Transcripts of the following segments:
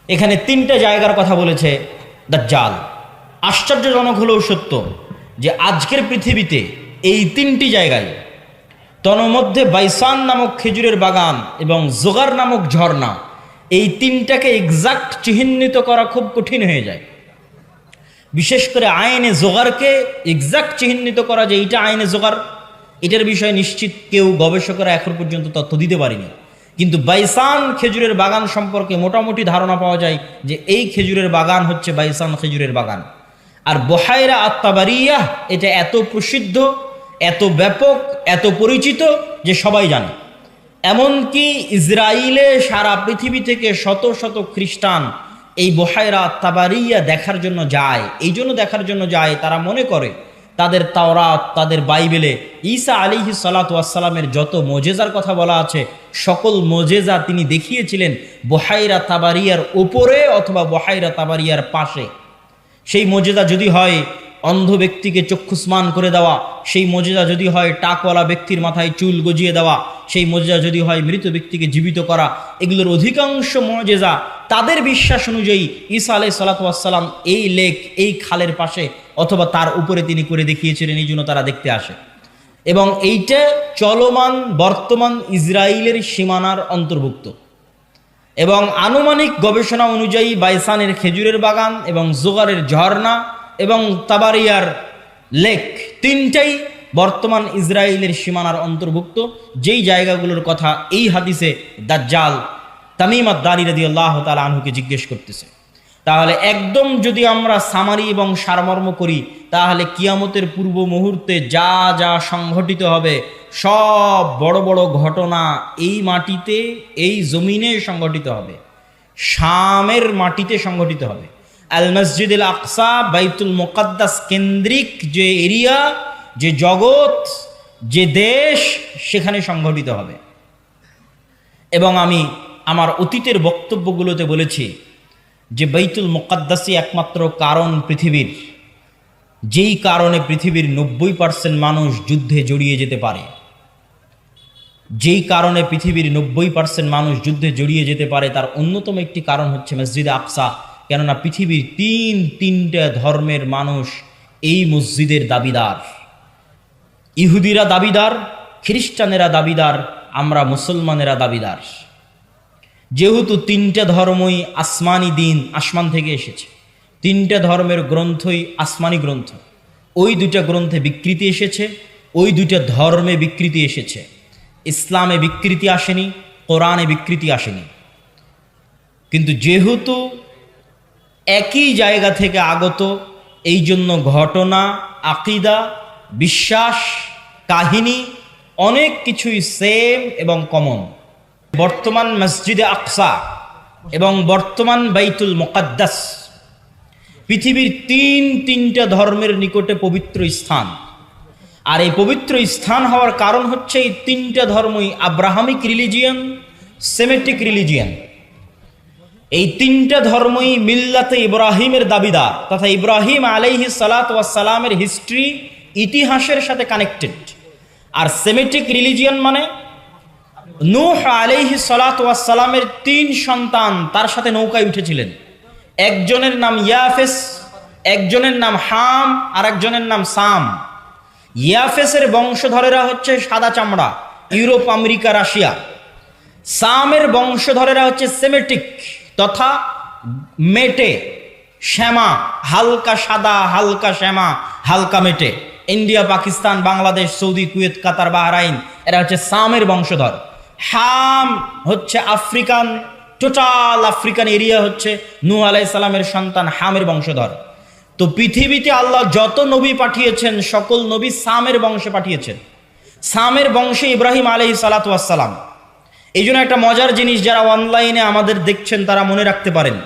এখানে তিনটা জায়গার কথা বলেছে দাজ্জাল। আশ্চর্যজনক হলেও সত্য যে আজকের পৃথিবীতে এই তিনটি জায়গায়, তন্মধ্যে বাইসান নামক খেজুরের বাগান এবং জোগার নামক ঝর্ণা, এই তিনটাকে এক্সাক্ট চিহ্নিত করা খুব কঠিন হয়ে যায়। বিশেষ করে আইনে জোগারকে এক্সাক্ট চিহ্নিত করা যে এইটা আইনে জোগার, এটার বিষয়ে নিশ্চিত কেউ গবেষকরা এখন পর্যন্ত তথ্য দিতে পারেনি। কিন্তু বাইসান খেজুরের বাগান সম্পর্কে মোটামুটি ধারণা পাওয়া যায় যে এই খেজুরের বাগান হচ্ছে বাইসান খেজুরের বাগান। আর বহায়রা আত-তাবারিয়াহ এটা এত প্রসিদ্ধ, এত ব্যাপক, এত পরিচিত যে সবাই জানে। এমনকি ইসরায়েলে সারা পৃথিবী থেকে শত শত খ্রিস্টান এই বহায়রা আত-তাবারিয়া দেখার জন্য যায়। এই জন্য দেখার জন্য যায়, তারা মনে করে তাদের তাওরাত, তাদের বাইবেলে ঈসা আলাইহিস সালাতু ওয়াস সালামের যত মোজেজার কথা বলা আছে, সকল মোজেজা তিনি দেখিয়েছিলেন বহায়রা তাবারিয়ার উপরে অথবা বহায়রা তাবারিয়ার পাশে। সেই মোজেজা যদি হয় অন্ধ ব্যক্তিকে চক্ষুস্মান করে দেওয়া, সেই মোজেজা যদি হয় টাকওয়ালা ব্যক্তির মাথায় চুল গজিয়ে দেওয়া, সেই মোজেজা যদি হয় মৃত ব্যক্তিকে জীবিত করা, এগুলোর অধিকাংশ মোজেজা তাদের বিশ্বাস অনুযায়ী ঈসা আলাইহিস সালাতু ওয়াস সালাম এই লেক, এই খালের পাশে অথবা তার উপরে তিনি করে দেখিয়েছিলেন, এই জন্য তারা দেখতে আসে। এবং এইটা চলমান বর্তমান ইসরায়েলের সীমানার অন্তর্ভুক্ত। এবং আনুমানিক গবেষণা অনুযায়ী বাইসানের খেজুরের বাগান এবং জোগারের ঝর্ণা এবং তাবারিয়ার লেক তিনটাই বর্তমান ইসরায়েলের সীমানার অন্তর্ভুক্ত, যেই জায়গাগুলোর কথা এই হাদিসে দাজ্জাল তামিম আদ-দারি রাদিয়াল্লাহু তাআলা আনহুকে জিজ্ঞেস করতেছে। তাহলে একদম যদি আমরা সামারি এবং সারমর্ম করি, তাহলে কিয়ামতের পূর্ব মুহূর্তে যা যা সংঘটিত হবে সব বড় বড় ঘটনা এই মাটিতে, এই জমিনে সংঘটিত হবে, শামের মাটিতে সংঘটিত হবে। আল মসজিদুল আকসা, বাইতুল মুকাদ্দাস কেন্দ্রিক যে এরিয়া, যে জগৎ, যে দেশ, সেখানে সংঘটিত হবে। এবং আমি আমার অতীতের বক্তব্যগুলোতে বলেছি যে বাইতুল মুকাদ্দাসই একমাত্র কারণ পৃথিবীর, যেই কারণে পৃথিবীর 90% মানুষ যুদ্ধে জড়িয়ে যেতে পারে, যেই কারণে পৃথিবীর 90% মানুষ যুদ্ধে জড়িয়ে যেতে পারে, তার অন্যতম একটি কারণ হচ্ছে মসজিদে আকসা। কেননা পৃথিবীর তিনটা ধর্মের মানুষ এই মসজিদের দাবিদার। ইহুদিরা দাবিদার, খ্রিস্টানেরা দাবিদার, আমরা মুসলমানেরা দাবিদার। যেহেতু তিনটা ধর্মই আসমানি দিন, আসমান থেকে এসেছে, তিনটা ধর্মের গ্রন্থই আসমানি গ্রন্থ। ওই দুইটা গ্রন্থে বিকৃতি এসেছে, ওই দুইটা ধর্মে বিকৃতি এসেছে। ইসলামে বিকৃতি আসেনি, কোরআনে বিকৃতি আসেনি। কিন্তু যেহেতু একই জায়গা থেকে আগত, এই জন্য ঘটনা, আকিদা, বিশ্বাস, কাহিনী অনেক কিছুই সেম এবং কমন। বর্তমান মসজিদে আকসা এবং বর্তমান বাইতুল মুকাদ্দাস পৃথিবীর তিনটা ধর্মের নিকটে পবিত্র স্থান। আর এই পবিত্র স্থান হওয়ার কারণ হচ্ছে এই তিনটা ধর্মই আব্রাহামিক রিলিজিয়ান, সেমেটিক রিলিজিয়ান। এই তিনটা ধর্মই মিল্লাতে ইব্রাহিমের দাবিদার, তথা ইব্রাহিম আলাইহিস সালাতু ওয়াস সালামের হিস্ট্রি, ইতিহাসের সাথে কানেক্টেড। আর সেমেটিক রিলিজিয়ান মানে নূহ আলাইহিস সালাতু ওয়াস সালামের 3 সন্তান তার সাথে নৌকায় উঠেছিলেন। একজনের নাম ইয়াফেস, একজনের নাম হাম, আর একজনের নাম সাম। ইয়াফেসের বংশধরেরা হচ্ছে সাদা চামড়া, ইউরোপ, আমেরিকা, রাশিয়া। সামের বংশধরেরা হচ্ছে সেমেটিক তথা মেটে, শ্যামা, হালকা সাদা, হালকা শ্যামা, হালকা মেটে। India, Pakistan, Bangladesh, Saudi, Kuwait, Qatar, Bahrain, এরা হচ্ছে সামের বংশধর। হাম হচ্ছে আফ্রিকান, টোটাল আফ্রিকান এরিয়া হচ্ছে নূহ আলাইহিস সালামের সন্তান হামের বংশধর। তো পৃথিবীতে আল্লাহ যত নবী পাঠিয়েছেন সকল নবী সামের বংশে পাঠিয়েছেন। সামের বংশে ইব্রাহিম আলাইহিস সালাতু ওয়াস সালাম। এই জন্য একটা মজার জিনিস, যারা অনলাইনে আমাদের দেখছেন তারা মনে রাখতে পারেন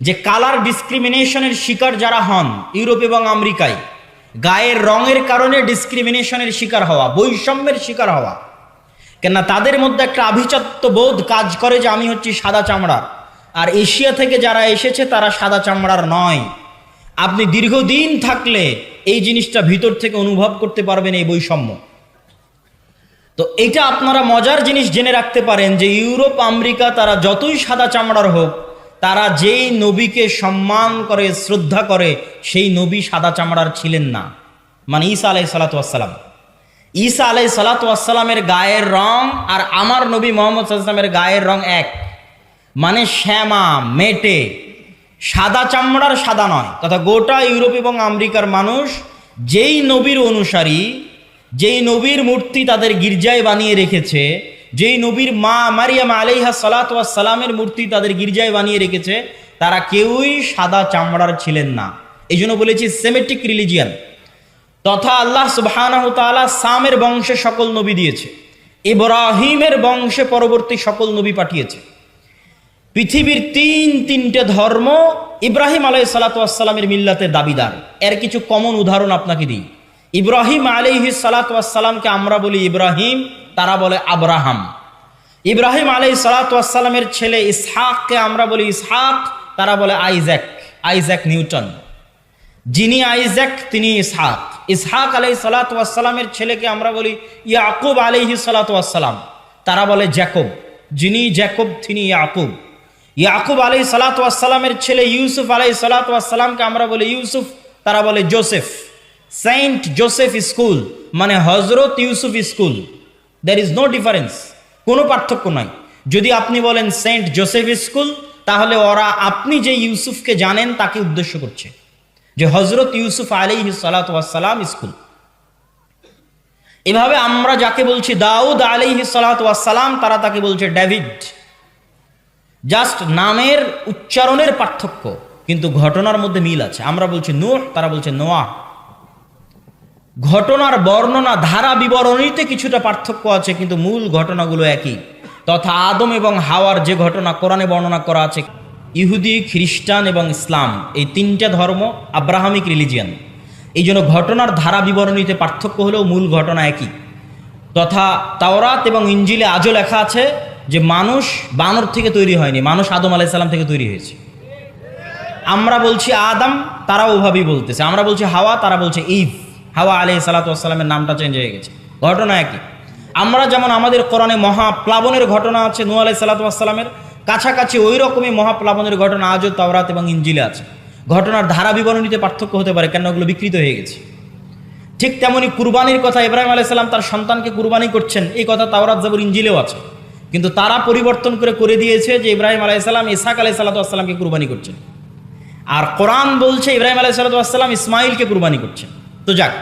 যে কালার ডিসক্রিমিনেশনের শিকার যারা হন ইউরোপ এবং আমেরিকায়, গায়ের রঙের কারণে ডিসক্রিমিনেশনের শিকার হওয়া, বৈষম্যের শিকার হওয়া, কেননা তাদের মধ্যে একটা আভিজাত্য বোধ কাজ করে যে আমি হচ্ছি সাদা চামড়ার, আর এশিয়া থেকে যারা এসেছে তারা সাদা চামড়ার নয়। আপনি দীর্ঘদিন থাকলে এই জিনিসটা ভিতর থেকে অনুভব করতে পারবেন, এই বৈষম্য। তো এটা আপনারা মজার জিনিস জেনে রাখতে পারেন যে ইউরোপ, আমেরিকা তারা যতই সাদা চামড়ার হোক, তারা যেই নবীকে সম্মান করে, শ্রদ্ধা করে, সেই নবী সাদা চামড়ার ছিলেন না। মানে ঈসা আলাইহিস সালাতু ওয়াস সালাম, ঈসা আলাইহিস সালাতু ওয়াস সালামের গায়ের রং আর আমার নবী মুহাম্মদ সাল্লাল্লাহু আলাইহি ওয়াসাল্লামের গায়ের রং এক। মানে শ্যামা, মেটে, সাদা চামড়ার সাদা নয়। তথা গোটা ইউরোপ এবং আমেরিকার মানুষ যেই নবীর অনুসারী, যেই নবীর মূর্তি তাদের গির্জায় বানিয়ে রেখেছে, যেই নবীর মা মারিয়াম আলাইহিস সালাতু ওয়াস সালামের মূর্তি তাদের গির্জায় বানিয়ে রেখেছে, তারা কেউই সাদা চামড়ার ছিলেন না। এই জন্য বলেছি সেমেটিক রিলিজিয়ান। তথা আল্লাহ সুবহানাহু তাআলা সামের বংশে সকল নবী দিয়েছে, ইব্রাহিমের বংশে পরবর্তী সকল নবী পাঠিয়েছে। পৃথিবীর তিনটে ধর্ম ইব্রাহিম আলাইহিস সালাতু ওয়াস সালামের মিল্লাতের দাবিদার। এর কিছু কমন উদাহরণ আপনাকে দিই। ইব্রাহিম আলাইহিস সালাতু ওয়াস সালামকে আমরা বলি ইব্রাহিম, তারা বলে আব্রাহাম। ইব্রাহিম আলাইহিস সালাতু ওয়াস সালামের ছেলে ইসহাককে আমরা বলি ইসহাক, তারা বলে আইজ্যাক, আইজ্যাক নিউটন। যিনি আইজ্যাক তিনি ইসহাক। ইসহাক আলাইহিস সালাতু ওয়াস সালামের ছেলেকে আমরা বলি ইয়াকুব আলাইহিস সালাতু ওয়াস সালাম, তারা বলে জ্যাকব। যিনি জ্যাকব তিনি ইয়াকুব। ইয়াকুব আলাইহিস সালাতু ওয়াস সালামের ছেলে ইউসুফ আলাইহিস সালাতু ওয়াস সালামকে আমরা বলি ইউসুফ, তারা বলে জোসেফ। সেন্ট জোসেফ স্কুল মানে হযরত Yusuf school. There is no difference, কোনো পার্থক্য নাই। যদি আপনি বলেন সেন্ট জোসেফ স্কুল, তাহলে ওরা আপনি যে ইউসুফকে জানেন তাকে উদ্দেশ্য করছে, যে হযরত ইউসুফ আলাইহিস সালাতু ওয়াস সালাম স্কুল। এভাবে আমরা যাকে বলছি দাউদ আলাইহিস সালাতু ওয়াস সালাম, তারা তাকে বলছে ডেভিড। জাস্ট নামের উচ্চারণের পার্থক্য, কিন্তু ঘটনার মধ্যে মিল আছে। আমরা বলছি নূহ, তারা বলছে নোয়াহ। ঘটনার বর্ণনা ধারা বিবরণীতে কিছুটা পার্থক্য আছে, কিন্তু মূল ঘটনাগুলো একই। তথা আদম এবং হাওয়ার যে ঘটনা কোরআনে বর্ণনা করা আছে, ইহুদি, খ্রিস্টান এবং ইসলাম, এই তিনটা ধর্ম আব্রাহামিক রিলিজিয়ান। এই জন্য ঘটনার ধারা বিবরণীতে পার্থক্য হলেও মূল ঘটনা একই। তথা তাওরাত এবং ইঞ্জিলে আজও লেখা আছে যে মানুষ বানর থেকে তৈরি হয়নি, মানুষ আদম আলাইহিস সালাম থেকে তৈরি হয়েছে। আমরা বলছি আদম, তারা ওভাবেই বলতেছে। আমরা বলছি হাওয়া, তারা বলছে ইভ। হাওয়া আলাইহিস সালাতু ওয়াস সালামের নামটা চেঞ্জ হয়ে গেছে, ঘটনা একই। আমরা যেমন আমাদের কোরআনে মহাপ্লাবনের ঘটনা আছে নূহ আলাইহিস সালাতু ওয়াস সালামের, কাছাকাছি ওই রকমই মহাপ্লাবনের ঘটনা আজও তাওরাত এবং ইঞ্জিলে আছে। ঘটনার ধারা বিবরণীতে পার্থক্য হতে পারে, কেন ওগুলো বিকৃত হয়ে গেছে। ঠিক তেমনি কুরবানির কথা, ইব্রাহিম আলাইহিস সালাম তার সন্তানকে কুরবানি করছেন, এই কথা তাওরাত জাবুর ইঞ্জিলেও আছে। কিন্তু তারা পরিবর্তন করে দিয়েছে যে ইব্রাহিম আলাইহিস সালাম ইসহাক আলাইহিস সালাতু ওয়াস সালামকে কুরবানি করছেন, আর কোরআন বলছে ইব্রাহিম আলাইহিস সালাতু ওয়াস সালাম ইসমাইলকে কুরবানি করছেন। তো যাক,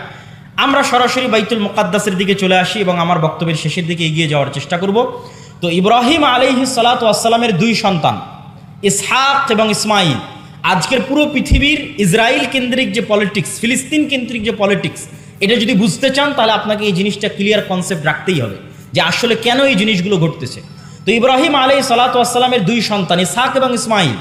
আমরা সরাসরি বাইতুল মুকাদ্দাসের দিকে চলে আসি এবং আমার বক্তব্যের শেষের দিকে এগিয়ে যাওয়ার চেষ্টা করব। তো ইব্রাহিম আলাইহিস সালাতু ওয়াস সালামের দুই সন্তান ইসহাক এবং ইসমাইল। আজকের পুরো পৃথিবীর ইসরায়েল কেন্দ্রিক যে পলিটিক্স, ফিলিস্তিন কেন্দ্রিক যে পলিটিক্স, এটা যদি বুঝতে চান তাহলে আপনাকে এই জিনিসটা ক্লিয়ার কনসেপ্ট রাখতেই হবে যে আসলে কেন এই জিনিসগুলো ঘটতেছে। তো ইব্রাহিম আলাইহিস সালাতু ওয়াস সালামের দুই সন্তান ইসহাক এবং ইসমাইল।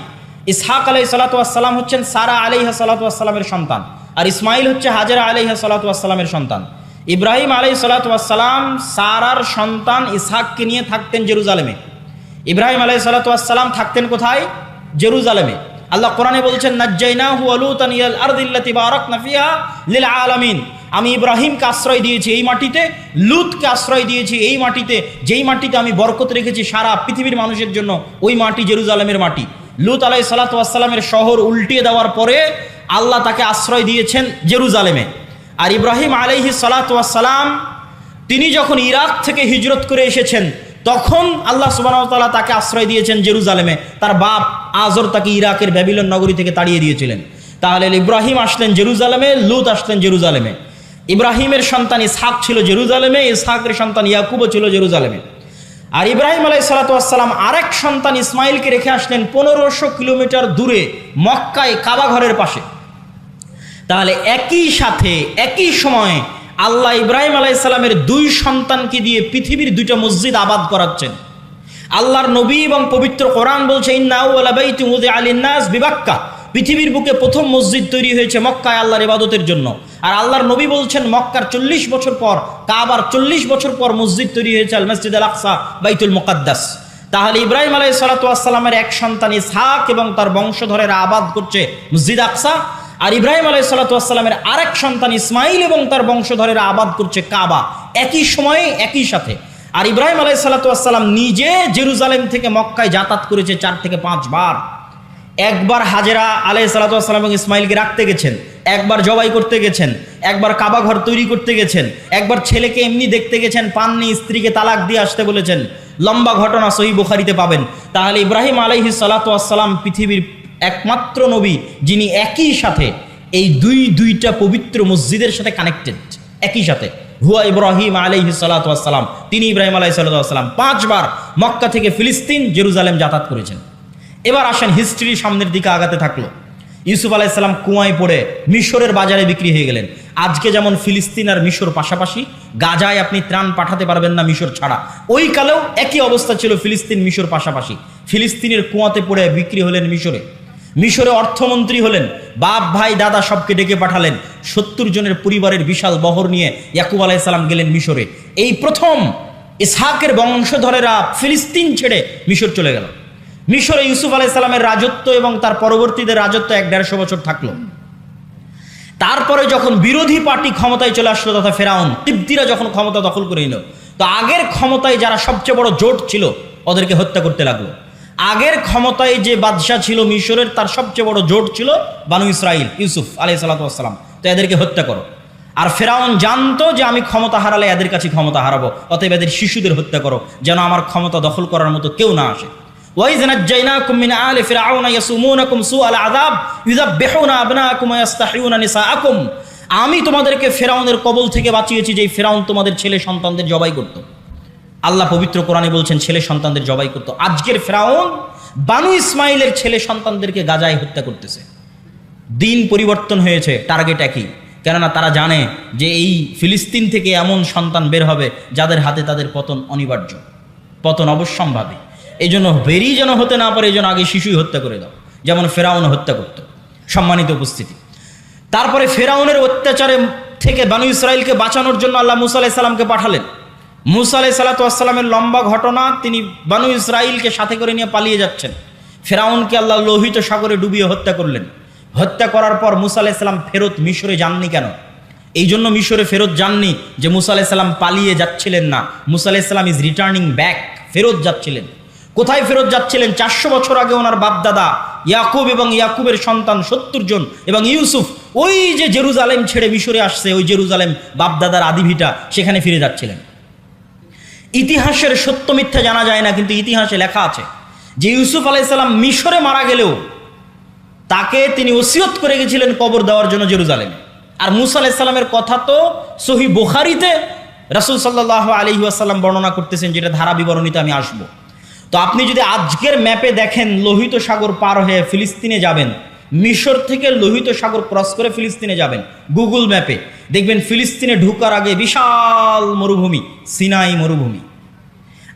ইসহাক আলাইহিস সালাতু ওয়াস সালাম হচ্ছেন সারা আলাইহিস সালাতু ওয়াস সালামের সন্তান, আর ইসমাইল হচ্ছে হাজেরা আলাইহিস সালাতু ওয়াস সালামের সন্তান। ইব্রাহিম আলাইহিস সালাতু ওয়াস সালাম সারার সন্তান ইসহাককে নিয়ে থাকতেন জেরুজালেমে। ইব্রাহিম আলাইহিস সালাতু ওয়াস সালাম থাকতেন কোথায়? জেরুজালেমে। আল্লাহ কোরআনে বলছেন নাজ্জাইনাহু ওয়া লূতান ইলাল আরদিল্লাতী বারাকনা ফিহা লিল আলামিন। আমি ইব্রাহিমকে আশ্রয় দিয়েছি এই মাটিতে, লূতকে আশ্রয় দিয়েছি এই মাটিতে, যেই মাটিতে আমি বরকত রেখেছি সারা পৃথিবীর মানুষের জন্য, ওই মাটি জেরুজালেমের মাটি। লূত আলাইহিস সালাতু ওয়াস সালামের শহর উল্টিয়ে দেওয়ার পরে আল্লাহ তাকে আশ্রয় দিয়েছেন জেরুজালেমে। আর ইব্রাহিম আলাইহিস সালাতু ওয়াস সালাম তিনি যখন ইরাক থেকে হিজরত করে এসেছেন, তখন আল্লাহ সুবহানাহু ওয়া তাআলা তাকে আশ্রয় দিয়েছেন জেরুজালেমে। তার বাপ আজর তাকে ইরাকের ব্যাবিলন নগরী থেকে তাড়িয়ে দিয়েছিলেন। তাহলে ইব্রাহিম আসলেন জেরুজালেমে, লূত আসলেন জেরুজালেমে। ইব্রাহিমের সন্তান ইসহাক ছিল জেরুজালেমে, ইসহাকের সন্তান ইয়াকুবও ছিল জেরুজালেমে। আর ইব্রাহিম আলাইহিস সালাতু ওয়াস সালাম আরেক সন্তান ইসমাইলকে রেখে আসলেন 1500 কিলোমিটার দূরে মক্কায় কাবা ঘরের পাশে। তাহলে একই সাথে একই সময়ে আল্লাহ ইব্রাহিম আলাইহিস সালামের দুই সন্তানকে দিয়ে পৃথিবীর দুইটা মসজিদ আবাদ করাচ্ছেন। আল্লাহর নবী এবং পবিত্র কোরআন বলছে ইন্না আউওয়ালা বাইতিন উযিআ লিন-নাস বিবাক্কা, পৃথিবীর বুকে প্রথম মসজিদ তৈরি হয়েছে মক্কায় আল্লাহর ইবাদতের জন্য। আর আল্লাহর নবী বলছেন মক্কার 40 বছর পর, কাবার 40 বছর পর মসজিদ তৈরি হয়েছে আল মসজিদ আল আকসা, বাইতুল মুকাদ্দাস। তাহলে ইব্রাহিম আলাইহিস সালাতু ওয়াস সালামের এক সন্তান ইসহাক এবং তার বংশধরেরা আবাদ করছে মসজিদ আকসা, আর ইব্রাহিম আলাইহিস সালাতু ওয়াস সালামের আরেক সন্তান ইসমাইল এবং তার বংশধরেরা আবাদ করছে কাবা, একই সময়ে একই সাথে। আর ইব্রাহিম আলাইহিস সালাতু ওয়াস সালাম নিজে জেরুজালেম থেকে মক্কায় যাতায়াত করেছে 4 থেকে 5 বার। একবার হাজেরা আলাইহিস সালাতু ওয়াস সালাম এবং ইসমাইলকে রাখতে গেছেন, একবার জবাই করতে গেছেন, একবার কাবা ঘর তৈরি করতে গেছেন, একবার ছেলেকে এমনি দেখতে গেছেন, পাননি, স্ত্রীকে তালাক দিয়ে আসতে বলেছেন। লম্বা ঘটনা সহিহ বুখারীতে পাবেন। তাহলে ইব্রাহিম আলাইহিস সালাতু ওয়াস সালাম পৃথিবীর একমাত্র নবী যিনি একই সাথে এই দুইটা পবিত্র মসজিদের সাথে কানেক্টেড, একই সাথে। হুয়া ইব্রাহিম আলাইহিস সালাতু ওয়াস সালাম, তিনি ইব্রাহিম আলাইহিস সালাতু ওয়াস সালাম 5 বার মক্কা থেকে ফিলিস্তিন, জেরুজালেম যাতায়াত করেছেন। এবার আসেন হিস্ট্রি সামনের দিকে আগাতে থাকলো। ইউসুফ আলাইহিস সালাম কুয়ায় পড়ে মিশরের বাজারে বিক্রি হয়ে গেলেন। আজকে যেমন ফিলিস্তিন আর মিশর পাশাপাশি, গাজায় আপনি ত্রাণ পাঠাতে পারবেন না মিশর ছাড়া, ওই কালেও একই অবস্থা ছিল, ফিলিস্তিন মিশর পাশাপাশি। ফিলিস্তিনের কুয়াতে পড়ে বিক্রি হলেন মিশরে, মিশরে অর্থমন্ত্রী হলেন, বাপ ভাই দাদা সবকে ডেকে পাঠালেন। 70 জনের পরিবারের বিশাল বহর নিয়ে ইয়াকুব আলাইহিস সালাম গেলেন মিশরে। এই প্রথম ইসহাকের বংশধরেরা ফিলিস্তিন ছেড়ে মিশর চলে গেল। মিশরে ইউসুফ আলাইহিস সালামের রাজত্ব এবং তার পরবর্তীদের রাজত্ব 1-150 বছর থাকলো। তারপরে যখন বিরোধী পার্টি ক্ষমতায় চলে আসলো, তথা ফেরাউন কিবতীরা যখন ক্ষমতা দখল করে নিল, তো আগের ক্ষমতায় যারা সবচেয়ে বড় জোট ছিল ওদেরকে হত্যা করতে লাগলো। আগের ক্ষমতায় যে বাদশাহ ছিল মিশরের, তার সবচেয়ে বড় জোট ছিল বানু ইসরাইল, ইউসুফ আলাইহিস সালাতু ওয়াস সালাম, তো এদেরকে হত্যা করো। আর ফেরাউন জানতো যে আমি ক্ষমতা হারালে এদের কাছে ক্ষমতা হারাবো, অতএব এদের শিশুদের হত্যা করো, যেন আমার ক্ষমতা দখল করার মতো কেউ না আসে। ওয়াইয নাজ্জাইনাকুম মিন আলি ফিরআউনা ইয়াসুমুনাকুম সুআল আযাব ইউযাব্বিহুনা আবনাআকুম ওয়া ইস্তাহইউনা নিসাআকুম, আমি তোমাদেরকে ফেরাউনের কবল থেকে বাঁচিয়েছি, যে ফেরাউন তোমাদের ছেলে সন্তানদের জবাই করত। আল্লাহ পবিত্র কোরআনে বলছেন ছেলে সন্তানদের জবাই করত। আজকের ফেরাউন বানু ইসমাইলের ছেলে সন্তানদেরকে গাজায় হত্যা করতেছে। দিন পরিবর্তন হয়েছে, টার্গেট একই। কেননা তারা জানে যে এই ফিলিস্তিন থেকে এমন সন্তান বের হবে যাদের হাতে তাদের পতন অনিবার্য, পতন অবশ্যম্ভাবী। এই জন্য বেরিয়ে যেন হতে না পারে, এই জন্য আগে শিশুই হত্যা করে দাও, যেমন ফেরাউন হত্যা করত। সম্মানিত উপস্থিতি, তারপরে ফেরাউনের অত্যাচারে থেকে বানু ইসরাইলকে বাঁচানোর জন্য আল্লাহ মুসা আলাইহিস সালামকে পাঠালেন। মুসা আলাইহিস সালাতু ওয়াস সালামের লম্বা ঘটনা, তিনি বানু ইসরাইলকে সাথে করে নিয়ে পালিয়ে যাচ্ছেন। ফেরাউনকে আল্লাহ লোহিত সাগরে ডুবিয়ে হত্যা করলেন। হত্যা করার পর মুসা আলাইহিস সালাম ফেরত মিশরে যাননি কেন? এই জন্য মিশরে ফেরত যাননি যে মুসা আলাইহিস সালাম পালিয়ে যাচ্ছিলেন না, মুসা আলাইহিস সালাম ইজ রিটার্নিং ব্যাক, ফেরত যাচ্ছিলেন। কোথায় ফেরত যাচ্ছিলেন? 400 বছর আগে ওনার বাপদাদা ইয়াকুব এবং ইয়াকুবের সন্তান 70 জন এবং ইউসুফ ওই যে জেরুজালেম ছেড়ে মিশরে আসছে, ওই জেরুজালেম বাপদাদার আদিভিটা, সেখানে ফিরে যাচ্ছিলেন। ইতিহাসের সত্য মিথ্যা জানা যায় না, কিন্তু ইতিহাসে লেখা আছে যে ইউসুফ আলাইহিস সালাম মিশরে মারা গেলেও তাকে তিনি ওসিয়ত করে গেছিলেন কবর দেওয়ার জন্য জেরুজালেমে। আর মুসা আলাইহিস সালামের কথা তো সহিহ বুখারীতে রাসূল সাল্লাল্লাহু আলাইহি ওয়াসাল্লাম বর্ণনা করতেছেন, যেটা ধারা বিবরণীতে আমি আসব। তো আপনি যদি আজকের ম্যাপে দেখেন, লোহিত সাগর পার হয়ে ফিলিস্তিনে যাবেন, মিশর থেকে লোহিত সাগর ক্রস করে ফিলিস্তিনে যাবেন, গুগল ম্যাপে দেখবেন ফিলিস্তিনে ঢুকার আগে বিশাল মরুভূমি, সিনাই মরুভূমি।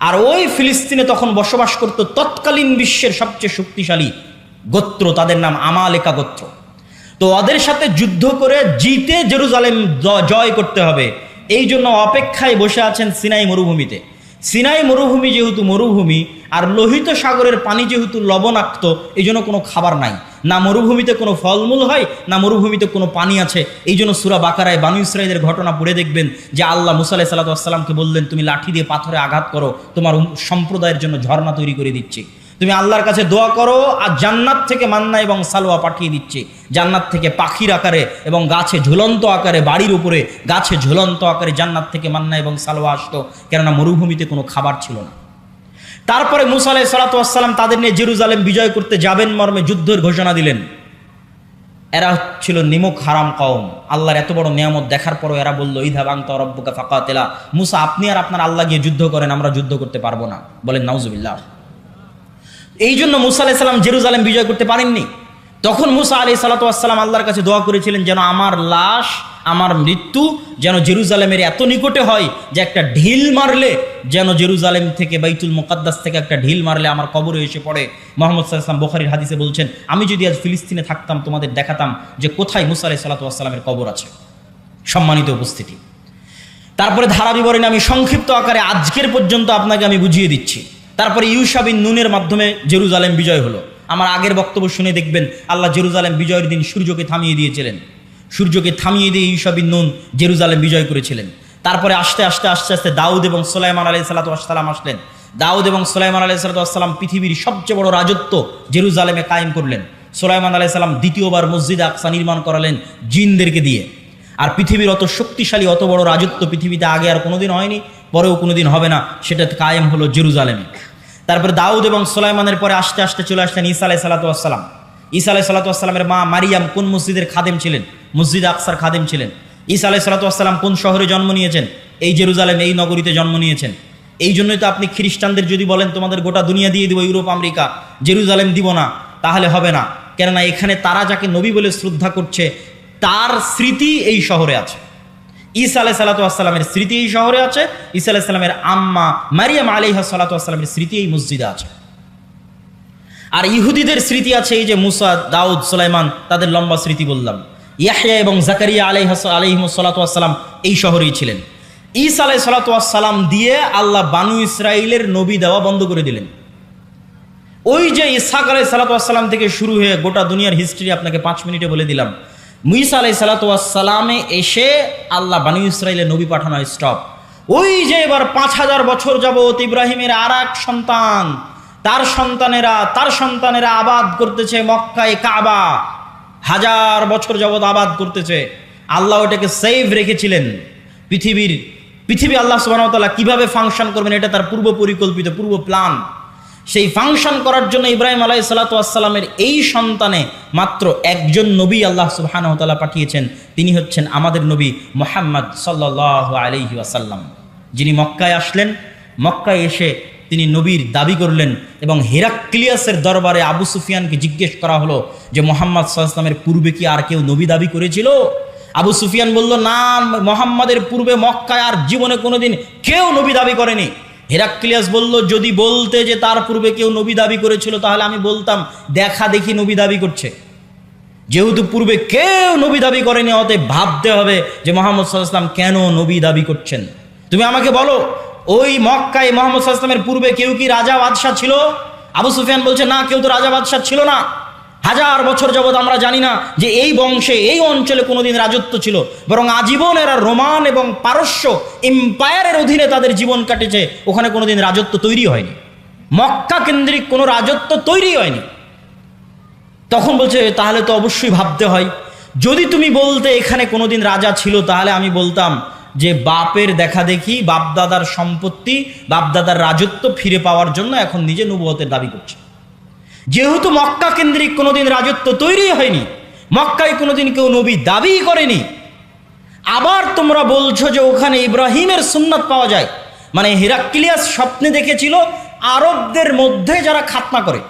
আর ওই ফিলিস্তিনে তখন বসবাস করত তৎকালীন বিশ্বের সবচেয়ে শক্তিশালী গোত্র, তাদের নাম আমালেকা গোত্র। তো ওদের সাথে যুদ্ধ করে জিতে জেরুজালেম জয় করতে হবে, এই জন্য অপেক্ষায় বসে আছেন সিনাই মরুভূমিতে। সিনাই মরুভূমি যেহেতু মরুভূমি, আর লোহিত সাগরের পানি যেহেতু লবণাক্ত, এই জন্য কোনো খাবার নাই, না মরুভূমিতে কোনো ফলমূল হয়, না মরুভূমিতে কোনো পানি আছে। এই জন্য সূরা বাকারায় বানু ইসরাইলের ঘটনা পড়ে দেখবেন যে আল্লাহ মুসা আলাইহিস সালাতু ওয়াস সালামকে বললেন, তুমি লাঠি দিয়ে পাথরে আঘাত করো, তোমার সম্প্রদায়ের জন্য ঝর্ণা তৈরি করে দিচ্ছি। তুমি আল্লাহর কাছে দোয়া করো, আর জান্নাত থেকে মান্না এবং সালোয়া পাঠিয়ে দিচ্ছে, জান্নাত থেকে পাখির আকারে এবং গাছে ঝুলন্ত আকারে, বাড়ির উপরে গাছে ঝুলন্ত আকারে জান্নাত থেকে মান্না এবং সালোয়া আসতো, কেননা মরুভূমিতে কোনো খাবার ছিল না। তারপরে মুসা আলাইহিস সালাতু ওয়াস সালাম তাদের নিয়ে জেরুজালেম বিজয় করতে যাবেন মর্মে যুদ্ধের ঘোষণা দিলেন। এরা ছিল নিমক হারাম কওম। আল্লাহর এত বড় নিয়ামত দেখার পরও এরা বলল, ইযহাব আনতা ওয়া রাব্বুকা ফাকাতিলা, মুসা আপনি আর আপনার আল্লাহ গিয়ে যুদ্ধ করেন, আমরা যুদ্ধ করতে পারবো না। বলেন নাউজুবিল্লাহ। এই জন্য মুসা আলাইহিস সালাম জেরুজালেম বিজয় করতে পারেননি। তখন মুসা আলাইহিস সালাতু ওয়াস সালাম আল্লাহর কাছে দোয়া করেছিলেন, যেন আমার লাশ, আমার মৃত্যু যেন জেরুজালেমের এত নিকটে হয় যে একটা ঢিল মারলে, যেন জেরুজালেম থেকে বাইতুল মুকাদ্দাস থেকে একটা ঢিল মারলে আমার কবরে এসে পড়ে। মুহাম্মদ সাল্লাল্লাহু আলাইহি ওয়াসাল্লাম বুখারীর হাদিসে বলছেন, আমি যদি আজ ফিলিস্তিনে থাকতাম তোমাদের দেখাতাম যে কোথায় মুসা আলাইহিস সালাতু ওয়াস সালামের কবর আছে। সম্মানিত উপস্থিতি, তারপরে ধারা বিবরণী আমি সংক্ষিপ্ত আকারে আজকের পর্যন্ত আপনাকে আমি বুঝিয়ে দিচ্ছি। তারপরে ইউশা বিন নুনের মাধ্যমে জেরুজালেম বিজয় হলো। আমার আগের বক্তব্য শুনে দেখবেন আল্লাহ জেরুজালেম বিজয়ের দিন সূর্যকে থামিয়ে দিয়েছিলেন। সূর্যকে থামিয়ে দিয়ে ইউশা বিন নুন জেরুজালেম বিজয় করেছিলেন। তারপরে আস্তে আস্তে দাউদ এবং সুলাইমান আলাইহিস সালাতু ওয়াস সালাম আসলেন। দাউদ এবং সুলাইমান আলাইহিসসালাম পৃথিবীর সবচেয়ে বড় রাজত্ব জেরুজালেমে কায়েম করলেন। সুলাইমান আলাইহিসসালাম দ্বিতীয়বার মসজিদে আকসা নির্মাণ করালেন জিনদেরকে দিয়ে। আর পৃথিবীর অত শক্তিশালী অত বড় রাজত্ব পৃথিবীতে আগে আর কোনোদিন হয়নি, পরেও কোনোদিন হবে না, সেটা কায়েম হলো জেরুজালেমে। তারপরে দাউদ এবং সুলাইমানের পরে আস্তে আস্তে চলে আসলেন ঈসা আলাইহিসসালাম। ঈসা আলাইহিসসালামের মা মারিয়াম কোন মসজিদের খাদেম ছিলেন? মসজিদ আকসার খাদেম ছিলেন। ঈসা আলাইহিসসালাম কোন শহরে জন্ম নিয়েছেন? এই জেরুজালেম, এই নগরীতে জন্ম নিয়েছেন। এই জন্যই তো আপনি খ্রিস্টানদের যদি বলেন তোমাদের গোটা দুনিয়া দিয়ে দিব, ইউরোপ আমেরিকা, জেরুজালেম দিব না, তাহলে হবে না। কেননা এখানে তারা যাকে নবী বলে শ্রদ্ধা করছে তার স্মৃতি এই শহরে আছে। ঈসা আলাইহিসসালামের স্মৃতি এই শহরে আছে। ঈসা আলাইহিসসালামের আম্মা মারিয়াম আলাইহিসসালামের স্মৃতি এই মসজিদে আছে। আর ইহুদিদের স্মৃতি আছে এই যে মুসা, দাউদ, সুলাইমান, তাদের লম্বা স্মৃতি বললাম। ইয়াহইয়া এবং জাকারিয়া আলাইহিসসালাম এই শহরেই ছিলেন। ঈসা আলাইহিসসালাম দিয়ে আল্লাহ বানু ইসরাইলের নবী দেওয়া বন্ধ করে দিলেন। ওই যে ইসহাক আলাইহিসসালাম থেকে শুরু হয়ে গোটা দুনিয়ার হিস্ট্রি আপনাকে 5 মিনিটে বলে দিলাম। মুসা আলাইহিসসালামে এসে আল্লাহ বানু ইসরাইলের নবী পাঠানো স্টপ। ওই যে এবার 5000 বছর যাবত ইব্রাহিমের আর এক সন্তান, তার সন্তানেরা আবাদ করতেছে মক্কায় কাবা, 1000 বছর যাবত আবাদ করতেছে। আল্লাহ ওটাকে সেভ রেখেছিলেন। পৃথিবী আল্লাহ সুবহানাহু ওয়া তাআলা কিভাবে ফাংশন করবেন এটা তার পূর্ব পরিকল্পিত, পূর্ব প্ল্যান। সেই ফাংশন করার জন্য ইব্রাহিম আলাইহিসসালামের এই সন্তানে মাত্র একজন নবী আল্লাহ সুবহানাহু ওয়া তাআলা পাঠিয়েছেন। তিনি হচ্ছেন আমাদের নবী মুহাম্মদ সাল্লাল্লাহু আলাইহি ওয়াসাল্লাম, যিনি মক্কায় আসলেন। মক্কায় এসে তিনি নবীর দাবি করলেন এবং হেরাক্লিয়াসের দরবারে আবু সুফিয়ানকে জিজ্ঞেস করা হলো যে মুহাম্মদ সাল্লাল্লাহু আলাইহি ওয়াসাল্লামের পূর্বে কি আর কেউ নবী দাবি করেছিল? আবু সুফিয়ান বলল, না, মুহাম্মাদের পূর্বে মক্কায় আর জীবনে কোনোদিন কেউ নবী দাবি করেনি। হেরাক্লিয়াস বলল, যদি বলতে যে তার পূর্বে কেউ নবী দাবি করেছিল তাহলে আমি বলতাম দেখা দেখি নবী দাবি করছে। যেহেতু পূর্বে কেউ নবী দাবি করেনি, অতএব ভাবতে হবে যে মুহাম্মদ সাল্লাল্লাহু আলাইহি ওয়াসাল্লাম কেন নবী দাবি করছেন। তুমি আমাকে বলো, ওই মক্কায় মুহাম্মদ সাল্লাল্লাহু আলাইহি ওয়াসাল্লামের পূর্বে কেউ কি রাজা বাদশাহ ছিল? আবু সুফিয়ান বলছে, না, কেউ তো রাজা বাদশাহ ছিল না। 1000 বছর যাবৎ আমরা জানি না যে এই বংশে এই অঞ্চলে কোনোদিন রাজত্ব ছিল, বরং আজীবন এরা রোমান এবং পারস্য এম্পায়ারের অধীনে তাদের জীবন কাটেছে। ওখানে কোনোদিন রাজত্ব তৈরি হয়নি, মক্কা কেন্দ্রিক কোনো রাজত্ব তৈরি হয়নি। তখন বলছে, তাহলে তো অবশ্যই ভাবতে হয়, যদি তুমি বলতে এখানে কোনোদিন রাজা ছিল তাহলে আমি বলতাম যে বাপের দেখা দেখি, বাপদাদার সম্পত্তি, বাপদাদার রাজত্ব ফিরে পাওয়ার জন্য এখন নিজে নবুয়তের দাবি করছে। যেহেতু মক্কা কেন্দ্রিক কোনোদিন রাজত্ব তৈরি হয়নি, মক্কায় কোনোদিন কেউ নবী দাবি করেনি, আবার তোমরা বলছো যে ওখানে ইব্রাহিমের সুন্নাত পাওয়া যায়। মানে হেরাক্লিয়াস স্বপ্নে দেখেছিল আরবদের মধ্যে যারা খাতনা করে।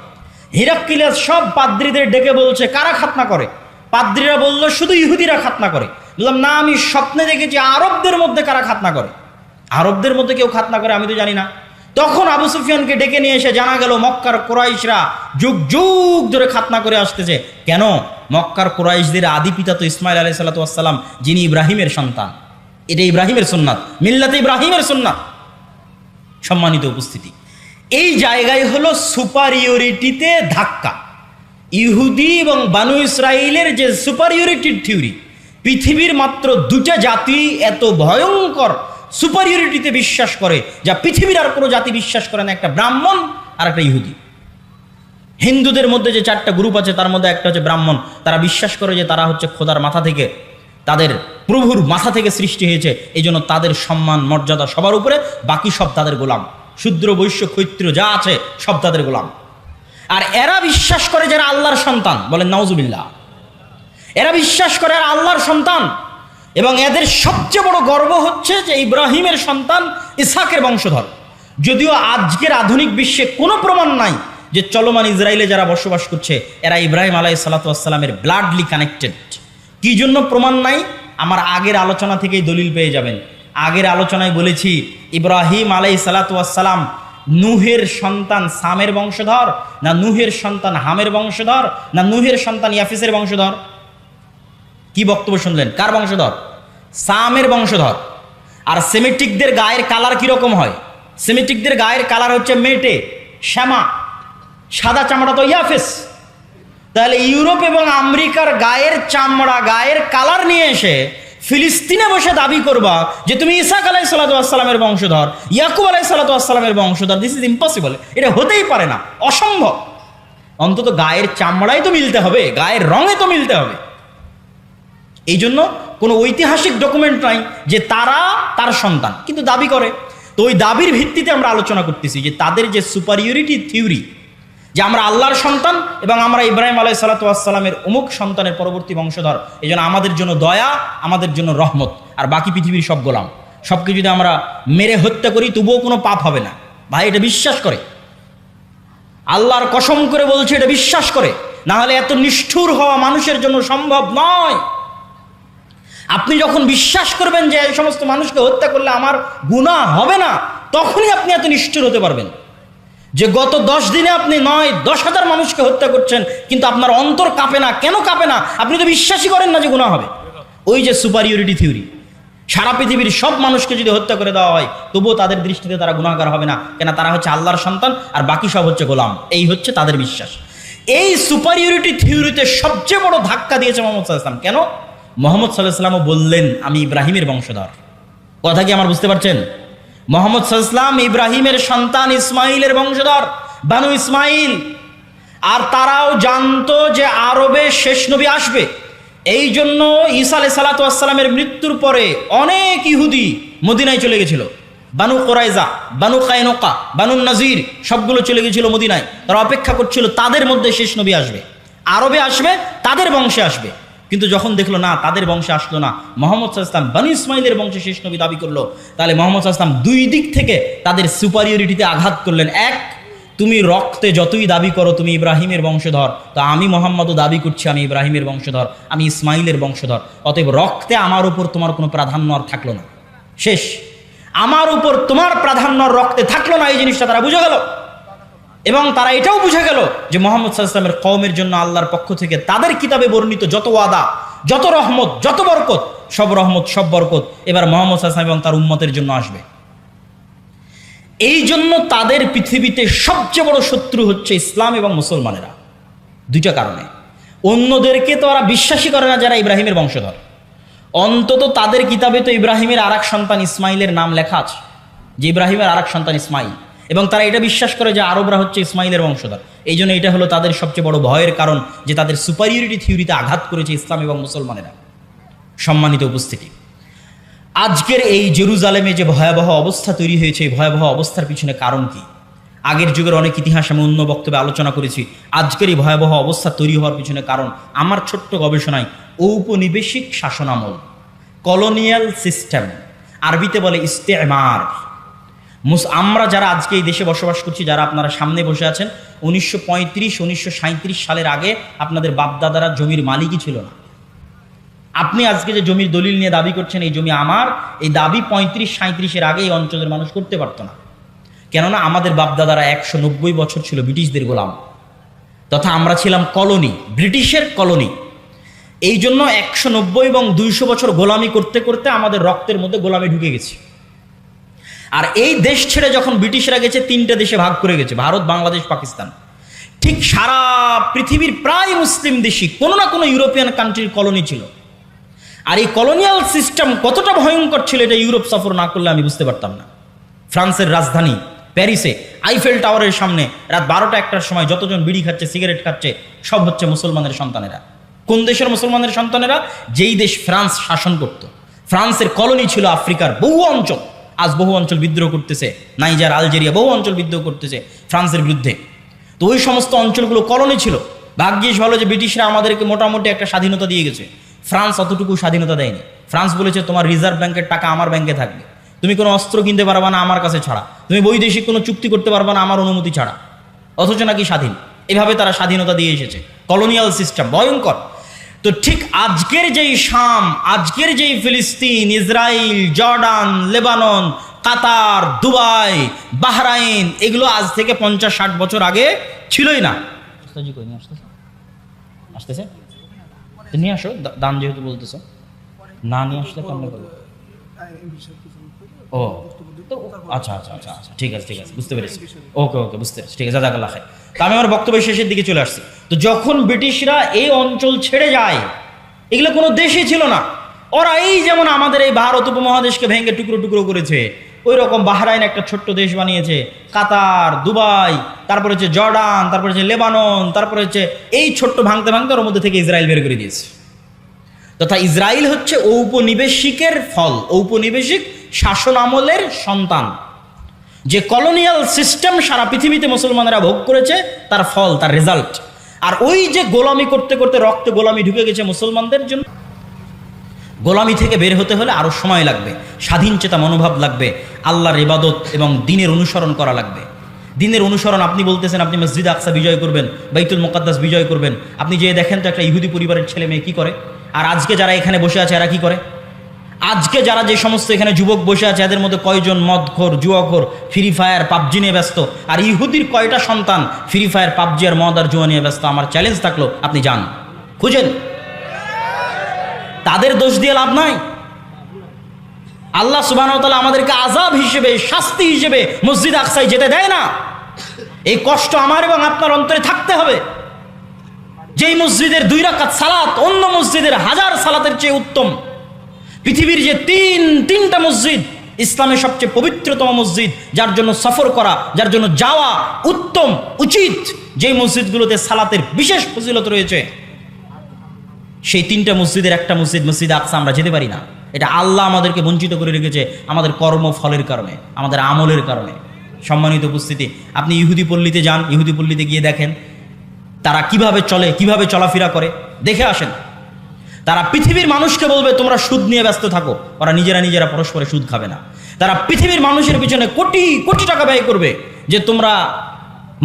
হেরাক্লিয়াস সব পাদ্রীদের ডেকে বলছে, কারা খাতনা করে? পাদ্রীরা বলল, শুধু ইহুদিরা খাতনা করে। বললাম, না, আমি স্বপ্নে দেখেছি আরবদের মধ্যে কারা খাতনা করে। আরবদের মধ্যে কেউ খাতনা করে আমি তো জানি না। তখন আবু সুফিয়ানকে ডেকে নিয়ে এসে জানা গেল মক্কার কুরাইশরা যুগ যুগ ধরে খাতনা করে আসতেছে। কেন? মক্কার কুরাইশদের আদি পিতা তো ইসমাইল আলাইহিসসালাম, যিনি ইব্রাহিমের সন্তান। এটা ইব্রাহিমের সুন্নাত, মিল্লাতে ইব্রাহিমের সুন্নাত। সম্মানিত উপস্থিতি, এই জায়গায় হলো সুপারিয়রিটিতে ধাক্কা। ইহুদি এবং বানু ইসরাইলের যে সুপারিয়রিটির থিওরি, পৃথিবীর মাত্র 2টা জাতি এত ভয়ঙ্কর সুপারিয়রিটিতে বিশ্বাস করে যা পৃথিবীর আর কোনো জাতি বিশ্বাস করে না, একটা ব্রাহ্মণ আর একটা ইহুদি। হিন্দুদের মধ্যে যে 4টা গ্রুপ আছে তার মধ্যে একটা হচ্ছে ব্রাহ্মণ। তারা বিশ্বাস করে যে তারা হচ্ছে খোদার মাথা থেকে, তাদের প্রভুর মাথা থেকে সৃষ্টি হয়েছে, এই জন্য তাদের সম্মান মর্যাদা সবার উপরে, বাকি সব তাদের গোলাম। শূদ্র বৈশ্য ক্ষত্রিয় যা আছে সব তাদের গোলাম। আর এরা বিশ্বাস করে যারা আল্লাহর সন্তান, বলেন নাউজুবিল্লাহ, এরা বিশ্বাস করে আর আল্লাহর সন্তান। এবং এদের সবচেয়ে বড় গর্ব হচ্ছে যে ইব্রাহিমের সন্তান, ইসহাকের বংশধর। যদিও আজকের আধুনিক বিশ্বে কোনো প্রমাণ নাই যে চলমান ইসরায়েলে যারা বসবাস করছে এরা ইব্রাহিম আলাইহিসসালামের ব্লাডলি কানেক্টেড। কি জন্য প্রমাণ নাই? আমার আগের আলোচনা থেকেই দলিল পেয়ে যাবেন। আগের আলোচনায় বলেছি ইব্রাহিম আলাইহিসসালাম নূহের সন্তান সামের বংশধর, না নূহের সন্তান হামের বংশধর, না নূহের সন্তান ইয়াফিসের বংশধর? কি বক্তব্য শুনলেন? কার বংশধর? সামের বংশধর। আর সেমিটিকদের গায়ের কালার কিরকম হয়? সেমিটিকদের গায়ের কালার হচ্ছে মেটে, শ্যামা, সাদা চামড়া তো ইয়াফিস। তাহলে ইউরোপ এবং আমেরিকার গায়ের চামড়া, গায়ের কালার নিয়ে এসে ফিলিস্তিনে বসে দাবি করবা যে তুমি ইসাক আলাইহিস সালাতু ওয়াস সালামের বংশধর, ইয়াকুব আলাইহিস সালাতু ওয়াস সালামের বংশধর, দিস ইজ ইম্পসিবল, এটা হতেই পারে না, অসম্ভব। অন্তত গায়ের চামড়াই তো মিলতে হবে, গায়ের রঙে তো মিলতে হবে। এই জন্য কোনো ঐতিহাসিক ডকুমেন্ট নাই যে তারা তার সন্তান, কিন্তু দাবি করে। তো ওই দাবির ভিত্তিতে আমরা আলোচনা করতেছি যে তাদের যে সুপারিয়রিটি থিওরি, যে আমরা আল্লাহর সন্তান এবং আমরা ইব্রাহিম আলাইহিস সালাতু ওয়াস সালামের অমুক সন্তানের পরবর্তী বংশধর, এই জন্য আমাদের জন্য দয়া, আমাদের জন্য রহমত, আর বাকি পৃথিবীর সব গোলাম। সবকে যদি আমরা মেরে হত্যা করি তবুও কোনো পাপ হবে না। ভাই এটা বিশ্বাস করে, আল্লাহর কসম করে বলছে এটা বিশ্বাস করে, না হলে এত নিষ্ঠুর হওয়া মানুষের জন্য সম্ভব নয়। আপনি যখন বিশ্বাস করবেন যে এই সমস্ত মানুষকে হত্যা করলে আমার গুনাহ হবে না, তখনই আপনি এত নিষ্ঠুর হতে পারবেন। যে গত 10 দিনে আপনি 9-10,000 মানুষকে হত্যা করছেন, কিন্তু আপনার অন্তর কাঁপে না। কেন কাঁপে না? আপনি তো বিশ্বাসই করেন না যে গুনাহ হবে। ওই যে সুপারিয়রিটি থিওরি, সারা পৃথিবীর সব মানুষকে যদি হত্যা করে দেওয়া হয় তবুও তাদের দৃষ্টিতে তারা গুনাহগার হবে না, কেন? তারা হচ্ছে আল্লাহর সন্তান আর বাকি সব হচ্ছে গোলাম। এই হচ্ছে তাদের বিশ্বাস। এই সুপারিয়রিটি থিওরিতে সবচেয়ে বড় ধাক্কা দিয়েছে মুহাম্মদ সাল্লাল্লাহু আলাইহি ওয়াসাল্লাম। কেন? মুহাম্মদ সাল্লাল্লাহু আলাইহি ওয়াসাল্লাম বললেন আমি ইব্রাহিমের বংশধর। কথা কি আমার বুঝতে পারছেন? মুহাম্মদ সাল্লাল্লাহু আলাইহি ওয়াসাল্লাম ইব্রাহিমের সন্তান ইসমাইলের বংশধর, বানু ইসমাইল। আর তারাও জানতো যে আরবে শেষ নবী আসবে। এই জন্য ঈসা আলাইহিস সালাতু ওয়াস সালামের মৃত্যুর পরে অনেক ইহুদি মদিনায় চলে গেছিল। বানু কুরাইজা, বানু কায়নুকা, বানু নাজির সবগুলো চলে গেছিল মদিনায়। তারা অপেক্ষা করছিল তাদের মধ্যে শেষ নবী আসবে, আরবে আসবে, তাদের বংশে আসবে। কিন্তু যখন দেখলো না তাদের বংশে আসলো না, মুহাম্মদ সাল্লাল্লাহু আলাইহি ওয়াসাল্লাম বানু ইসমাইলের বংশে শেষ নবী দাবি করলো, তাহলে মুহাম্মদ সাল্লাল্লাহু আলাইহি ওয়াসাল্লাম দুই দিক থেকে তাদের সুপারিয়রিটিতে আঘাত করলেন। এক, তুমি রক্তে যতই দাবি করো তুমি ইব্রাহিমের বংশধর, তো আমি মুহাম্মদও দাবি করছি আমি ইব্রাহিমের বংশধর, আমি ইসমাইলের বংশধর। অতএব রক্তে আমার উপর তোমার কোনো প্রাধান্য আর থাকলো না। শেষ, আমার উপর তোমার প্রাধান্য রক্তে থাকলো না। এই জিনিসটা তারা বুঝে গেল। এবং তারা এটাও বুঝে গেল যে মুহাম্মদ সাল্লাল্লাহু আলাইহি ওয়াসাল্লামের কওমের জন্য আল্লাহর পক্ষ থেকে তাদের কিতাবে বর্ণিত যত ওয়াদা, যত রহমত, যত বরকত, সব রহমত, সব বরকত এবার মুহাম্মদ সাল্লাল্লাহু আলাইহি ওয়াসাল্লাম এবং তার উম্মতের জন্য আসবে। এই জন্য তাদের পৃথিবীতে সবচেয়ে বড় শত্রু হচ্ছে ইসলাম এবং মুসলমানেরা। দুইটা কারণে। অন্যদেরকে তো ওরা বিশ্বাসই করে না যারা ইব্রাহিমের বংশধর। অন্তত তাদের কিতাবে তো ইব্রাহিমের আরেক সন্তান ইসমাইলের নাম লেখা আছে, যে ইব্রাহিমের আরেক সন্তান ইসমাইল। এবং তারা এটা বিশ্বাস করে যে আরবরা হচ্ছে ইসমাইলের বংশধর। এই জন্য এটা হলো তাদের সবচেয়ে বড় ভয়ের কারণ, যে তাদের সুপারিয়রিটি থিওরিতে আঘাত করেছে ইসলাম এবং মুসলমানেরা। সম্মানিত উপস্থিতি, আজকের এই জেরুজালেমে যে ভয়াবহ অবস্থা তৈরি হয়েছে, এই ভয়াবহ অবস্থার পিছনে কারণ কি? আগের যুগের অনেক ইতিহাস আমি অন্য বক্তব্যে আলোচনা করেছি। আজকের এই ভয়াবহ অবস্থা তৈরি হওয়ার পিছনে কারণ আমার ছোট্ট গবেষণায় ঔপনিবেশিক শাসনামল, কলোনিয়াল সিস্টেম, আরবিতে বলে ইস্তেমার। আমরা যারা আজকে এই দেশে বসবাস করছি, যারা আপনারা সামনে বসে আছেন, 1935-1937 সালের আগে আপনাদের বাপদাদারা জমির মালিকই ছিল না। আপনি আজকে যে জমির দলিল নিয়ে দাবি করছেন এই জমি আমার, এই দাবি 35-37-এর আগে এই অঞ্চলের মানুষ করতে পারতো না। কেননা আমাদের বাপদাদারা 190 বছর ছিল ব্রিটিশদের গোলাম, তথা আমরা ছিলাম কলোনি, ব্রিটিশের কলোনি। এই জন্য 190 এবং 200 বছর গোলামি করতে করতে আমাদের রক্তের মধ্যে গোলামি ঢুকে গেছে। আর এই দেশ ছেড়ে যখন ব্রিটিশরা গেছে 3টে দেশে ভাগ করে গেছে, ভারত, বাংলাদেশ, পাকিস্তান। ঠিক সারা পৃথিবীর প্রায় মুসলিম দেশই কোনো না কোনো ইউরোপিয়ান কান্ট্রির কলোনি ছিল। আর এই কলোনিয়াল সিস্টেম কতটা ভয়ঙ্কর ছিল এটা ইউরোপ সফর না করলে আমি বুঝতে পারতাম না। ফ্রান্সের রাজধানী প্যারিসে আইফেল টাওয়ারের সামনে রাত 12টা-1টার সময় যতজন বিড়ি খাচ্ছে, সিগারেট খাচ্ছে, সব হচ্ছে মুসলমানের সন্তানেরা। কোন দেশের মুসলমানের সন্তানেরা? যেই দেশ ফ্রান্স শাসন করত। ফ্রান্সের কলোনি ছিল আফ্রিকার বহু অঞ্চল। আজ বহু অঞ্চল বিদ্রোহ করতেছে, নাইজার, আলজেরিয়া, বহু অঞ্চল বিদ্রোহ করতেছে ফ্রান্সের বিরুদ্ধে। তো ওই সমস্ত অঞ্চলগুলো কলোনি ছিল। ভাগ্যিস ভালো যে ব্রিটিশরা আমাদেরকে মোটামুটি একটা স্বাধীনতা দিয়ে গেছে। ফ্রান্স অতটুকু স্বাধীনতা দেয়নি। ফ্রান্স বলেছে তোমার রিজার্ভ ব্যাংকের টাকা আমার ব্যাংকে থাকবে, তুমি কোনো অস্ত্র কিনতে পারবা না আমার কাছে ছাড়া, তুমি বৈদেশিক কোনো চুক্তি করতে পারবা না আমার অনুমতি ছাড়া, অথচ নাকি স্বাধীন। এভাবে তারা স্বাধীনতা দিয়ে এসেছে। কলোনিয়াল সিস্টেম ভয়ঙ্কর। তো ঠিক আজকের যেই শাম, আজকের যেই ফিলিস্তিন, ইসরায়েল, জর্ডান, লেবানন, কাতার, দুবাই, বাহরাইন, এগুলো আজ থেকে 50-60 বছর আগে ছিলই না। আসতেছে নিয়ে আসো, দান যেহেতু বলতেছো, না নিয়ে আসলে কেমন করবো? ও আচ্ছা আচ্ছা আচ্ছা আচ্ছা, ঠিক আছে ঠিক আছে, বুঝতে পেরেছি। ওকে ওকে, বুঝতে পেরেছি, ঠিক আছে, জাযাকাল্লাহ খাইর। তা আমি আমার বক্তব্যের শেষের দিকে চলে আসছি। তো যখন ব্রিটিশরা এই অঞ্চল ছেড়ে যায়, এগুলো কোনো দেশই ছিল না। ওরা এই যেমন আমাদের এই ভারত উপমহাদেশকে ভেঙে টুকরো টুকরো করেছে, ওই রকম বাহরাইন একটা ছোট্ট দেশ বানিয়েছে, কাতার, দুবাই, তারপরে হচ্ছে জর্ডান, তারপরে হচ্ছে লেবানন, তারপরে হচ্ছে এই ছোট্ট ভাঙতে ভাঙতে ওর মধ্যে থেকে ইসরায়েল বের করে দিয়েছে। তথা ইসরায়েল হচ্ছে ঔপনিবেশিকের ফল, ঔপনিবেশিক শাসন আমলের সন্তান। যে কলোনিয়াল সিস্টেম সারা পৃথিবীতে মুসলমানেরা ভোগ করেছে তার ফল, তার রেজাল্ট। আর ওই যে গোলামি করতে করতে রক্তে গোলামি ঢুকে গেছে মুসলমানদের জন্য, গোলামি থেকে বের হতে হলে আরো সময় লাগবে, স্বাধীন চেতা মনোভাব লাগবে, আল্লাহর ইবাদত এবং দ্বীনের অনুসরণ করা লাগবে। দ্বীনের অনুসরণ, আপনি বলতেছেন আপনি মসজিদ আকসা বিজয় করবেন, বাইতুল মুকাদ্দাস বিজয় করবেন, আপনি যে দেখেন তো একটা ইহুদি পরিবারের ছেলে মেয়ে কি করে, আর আজকে যারা এখানে বসে আছে এরা কি করে? আজকে যারা যে সমস্ত এখানে যুবক বসে আছে এদের মধ্যে কয়জন মদখোর, জুয়াখোর, ফ্রি ফায়ার, পাবজি নিয়ে ব্যস্ত? আর ইহুদির কয়টা সন্তান ফ্রি ফায়ার, পাবজি আর মদ আর জুয়া নিয়ে ব্যস্ত? আমার চ্যালেঞ্জ থাকলো আপনি যান, খুঁজেন। তাদের দোষ দিয়ে লাভ নাই। আল্লাহ সুবহানাহু ওয়া তাআলা আমাদেরকে আযাব হিসেবে, শাস্তি হিসেবে মসজিদ আকসায় যেতে দেয় না। এই কষ্ট আমার এবং আপনার অন্তরে থাকতে হবে। যেই মসজিদের 2 রাকাত সালাত অন্য মসজিদের 1000 সালাতের চেয়ে উত্তম, পৃথিবীর যে তিনটা মসজিদ, ইসলামের সবচেয়ে পবিত্রতম মসজিদ, যার জন্য সফর করা, যার জন্য যাওয়া উত্তম, উচিত, যেই মসজিদগুলোতে সালাতের বিশেষ ফজিলত রয়েছে, সেই 3টা মসজিদের একটা মসজিদ, মসজিদ আকসা, আমরা যেতে পারি না। এটা আল্লাহ আমাদেরকে বঞ্চিত করে রেখেছে আমাদের কর্মফলের কারণে, আমাদের আমলের কারণে। সম্মানিত উপস্থিতি, আপনি ইহুদি পল্লীতে যান, ইহুদি পল্লীতে গিয়ে দেখেন তারা কিভাবে চলে, কিভাবে চলাফেরা করে, দেখে আসেন। তারা পৃথিবীর মানুষকে বলবে তোমরা সুদ নিয়ে ব্যস্ত থাকো, ওরা নিজেরা পরস্পরে সুদ খাবে না। তারা পৃথিবীর মানুষের পিছনে কোটি কোটি টাকা ব্যয় করবে যে তোমরা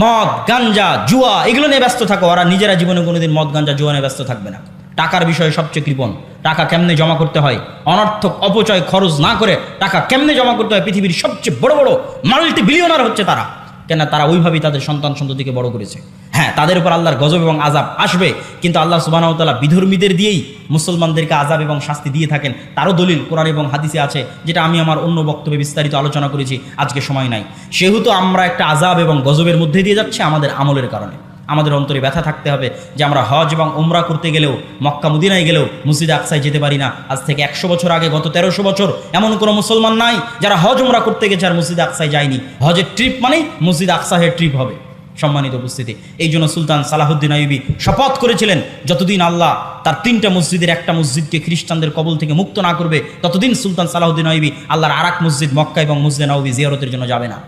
মদ, গাঞ্জা, জুয়া এগুলো নিয়ে ব্যস্ত থাকো, ওরা নিজেরা জীবনে কোনোদিন মদ, গাঞ্জা, জুয়া নিয়ে ব্যস্ত থাকবে না। টাকার বিষয়ে সবচেয়ে কৃপণ, টাকা কেমনে জমা করতে হয়, অনর্থক অপচয় খরচ না করে টাকা কেমনে জমা করতে হয়। পৃথিবীর সবচেয়ে বড় বড় মাল্টি বিলিয়নার হচ্ছে তারা, কেন তারা ওইভাবেই তাদের সন্তান সন্ততিকে বড় করেছে। হ্যাঁ, তাদের উপর আল্লাহর গজব এবং আযাব আসবে, কিন্তু আল্লাহ সুবহানাহু ওয়া তাআলা বিধর্মীদের দিয়েই মুসলমানদেরকে আযাব এবং শাস্তি দিয়ে থাকেন। তারও দলিল কোরআন এবং হাদিসে আছে, যেটা আমি আমার অন্য বক্তব্যে বিস্তারিত আলোচনা করেছি, আজকে সময় নাই। সেহেতু আমরা একটা আযাব এবং গজবের মধ্যে দিয়ে যাচ্ছে আমাদের আমলের কারণে। আমাদের অন্তরে ব্যথা থাকতে হবে যে আমরা হজ এবং উমরা করতে গেলেও, মক্কা মদিনায় গেলেও মসজিদ আকসায় যেতে পারি না। আজ থেকে 100 বছর আগে, গত 1300 বছর এমন কোনো মুসলমান নাই যারা হজ উমরা করতে গেছে আর মসজিদ আকসায় যায়নি। হজের ট্রিপ মানেই মসজিদ আকসাহের ট্রিপ হবে। সম্মানিত উপস্থিতি, এই জন্য সুলতান সালাহুদ্দিন আইয়ুবী শপথ করেছিলেন, যতদিন আল্লাহ তার 3টা মসজিদের একটা মসজিদকে খ্রিস্টানদের কবল থেকে মুক্ত না করবে, ততদিন সুলতান সালাহুদ্দিন আইয়ুবী আল্লাহর আরেক মসজিদ মক্কা এবং মসজিদে নববী জিয়ারতের জন্য যাবে না।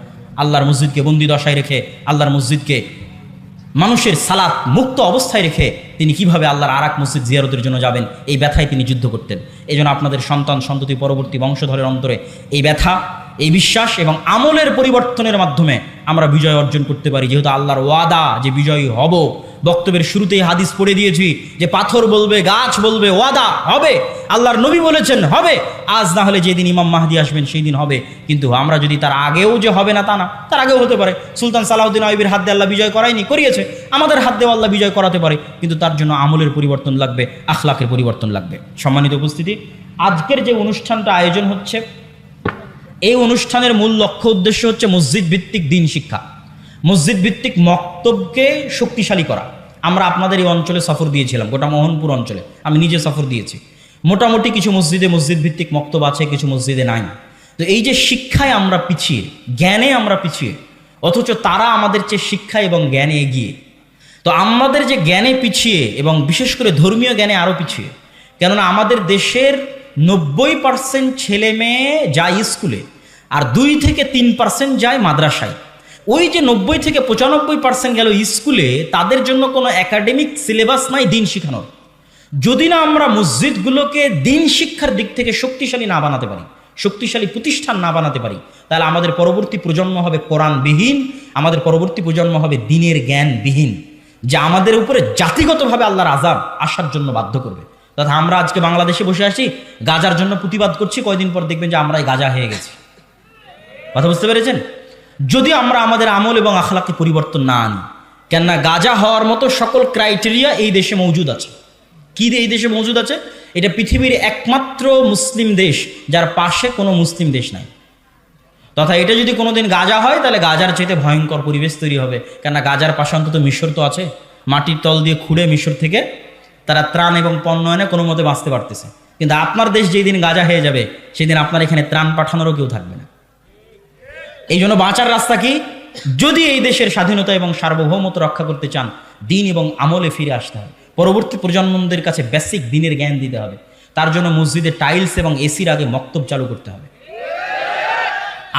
আল্লাহর মসজিদকে বন্দি দশায় রেখে, আল্লাহর মসজিদকে মানুষের সালাত মুক্ত অবস্থায় রেখে তিনি কিভাবে আল্লাহর আরেক মসজিদ জিয়ারতের জন্য যাবেন, এই ব্যথায় তিনি যুদ্ধ করতেন। এই জন্য আপনাদের সন্তান সন্ততি পরবর্তী বংশধরের অন্তরে এই ব্যথা, এই বিশ্বাস এবং আমলের পরিবর্তনের মাধ্যমে আমরা বিজয় অর্জন করতে পারি। যেহেতু আল্লাহর ওয়াদা যে বিজয়ী হব, বক্তব্যের শুরুতেই হাদিস পড়ে দিয়েছি যে পাথর বলবে, গাছ বলবে, ওয়াদা হবে। আল্লাহর নবী বলেছেন হবে, আজ না হলে যেদিন ইমাম মাহদি আসবেন সেই দিন হবে। কিন্তু আমরা যদি তার আগেও যে হবে না তা না, তার আগেও হতে পারে। সুলতান সালাহুদ্দিন আইয়ুবীর হাত দিয়ে আল্লাহ বিজয় করায়নি, করিয়েছে। আমাদের হাত দিয়ে আল্লাহ বিজয় করাতে পারে, কিন্তু তার জন্য আমলের পরিবর্তন লাগবে, আখলাকের পরিবর্তন লাগবে। সম্মানিত উপস্থিতি, আজকের যে অনুষ্ঠানটা আয়োজন হচ্ছে, এই অনুষ্ঠানের মূল লক্ষ্য উদ্দেশ্য হচ্ছে মসজিদ ভিত্তিক দ্বীন শিক্ষা, মসজিদ ভিত্তিক মক্তবকে শক্তিশালী করা। আমরা আপনাদের এই অঞ্চলে সফর দিয়েছিলাম, গোটা মোহনপুর অঞ্চলে আমি নিজে সফর দিয়েছি। মোটামুটি কিছু মসজিদে মসজিদ ভিত্তিক মক্তব আছে, কিছু মসজিদে নাই। তো এই যে শিক্ষায় আমরা পিছিয়ে, জ্ঞানে আমরা পিছিয়ে, অথচ তারা আমাদের চেয়ে শিক্ষা এবং জ্ঞানে এগিয়ে। তো আমাদের যে জ্ঞানে পিছিয়ে এবং বিশেষ করে ধর্মীয় জ্ঞানে আরও পিছিয়ে, কেননা আমাদের দেশের 90% ছেলে মেয়ে যায় স্কুলে আর 2 থেকে 3% যায় মাদ্রাসায়। ওই যে 90 থেকে 95% গেল স্কুলে, তাদের জন্য কোনো একাডেমিক সিলেবাস নাই দিন শেখানোর। যদি না আমরা মসজিদগুলোকে দিন শিক্ষার দিক থেকে শক্তিশালী না বানাতে পারি, শক্তিশালী প্রতিষ্ঠান না বানাতে পারি, তাহলে আমাদের পরবর্তী প্রজন্ম হবে কোরআনবিহীন, আমাদের পরবর্তী প্রজন্ম হবে দিনের জ্ঞানবিহীন, যা আমাদের উপরে জাতিগতভাবে আল্লাহর আযাব আসার জন্য বাধ্য করবে। তথা আমরা আজকে বাংলাদেশে বসে আছি, গাজার জন্য প্রতিবাদ করছি, কয়দিন পর দেখবেন যে আমরাই গাজা হয়ে গেছি। কথা বুঝতে পেরেছেন? যদি আমরা আমাদের আমল এবং আখলাকে পরিবর্তন না আনি, কেননা গাজা হওয়ার মতো সকল ক্রাইটেরিয়া এই দেশে মজুদ আছে। কি এই দেশে মজুদ আছে? এটা পৃথিবীর একমাত্র মুসলিম দেশ যার পাশে কোনো মুসলিম দেশ নাই। তথা এটা যদি কোনোদিন গাজা হয়, তাহলে গাজার চাইতে ভয়ঙ্কর পরিবেশ তৈরি হবে। কেননা গাজার পাশে অন্তত মিশর তো আছে, মাটির তল দিয়ে খুঁড়ে মিশর থেকে তারা ত্রাণ এবং পণ্য এনে কোনো মতে বাঁচতে পারতেছে। কিন্তু আপনার দেশ যেই দিন গাজা হয়ে যাবে সেদিন আপনার এখানে ত্রাণ পাঠানোরও কেউ থাকবে না। এই জন্য বাঁচার রাস্তা কি? যদি এই দেশের স্বাধীনতা এবং সার্বভৌমত্ব রক্ষা করতে চান, দিন এবং আমলে ফিরে আসতে হবে। পরবর্তী প্রজন্মদের কাছে বেসিক দিনের জ্ঞান দিতে হবে। তার জন্য মসজিদে টাইলস এবং এসির আগে মক্তব চালু করতে হবে।